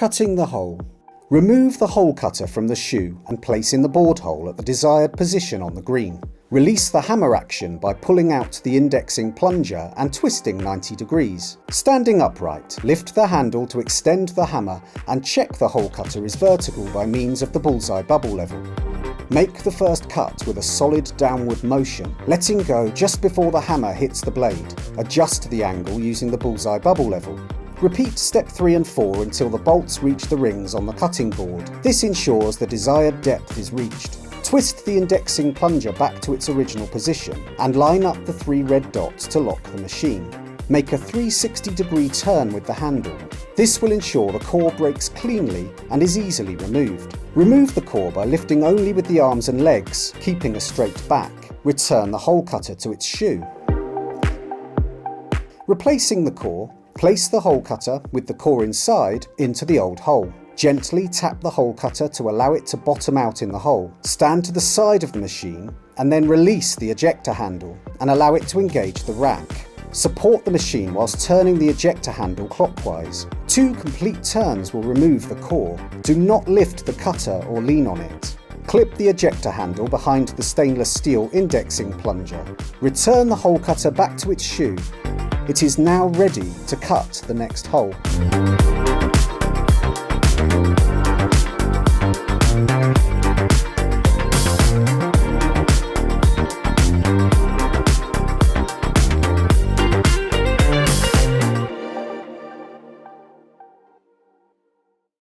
Cutting the hole. Remove the hole cutter from the shoe and place in the board hole at the desired position on the green. Release the hammer action by pulling out the indexing plunger and twisting 90 degrees. Standing upright, lift the handle to extend the hammer and check the hole cutter is vertical by means of the bullseye bubble level. Make the first cut with a solid downward motion, letting go just before the hammer hits the blade. Adjust the angle using the bullseye bubble level. Repeat step 3 and 4 until the bolts reach the rings on the cutting board. This ensures the desired depth is reached. Twist the indexing plunger back to its original position and line up the 3 red dots to lock the machine. Make a 360-degree turn with the handle. This will ensure the core breaks cleanly and is easily removed. Remove the core by lifting only with the arms and legs, keeping a straight back. Return the hole cutter to its shoe. Replacing the core, place the hole cutter, with the core inside, into the old hole. Gently tap the hole cutter to allow it to bottom out in the hole. Stand to the side of the machine and then release the ejector handle and allow it to engage the rack. Support the machine whilst turning the ejector handle clockwise. 2 complete turns will remove the core. Do not lift the cutter or lean on it. Clip the ejector handle behind the stainless steel indexing plunger. Return the hole cutter back to its shoe. It is now ready to cut the next hole.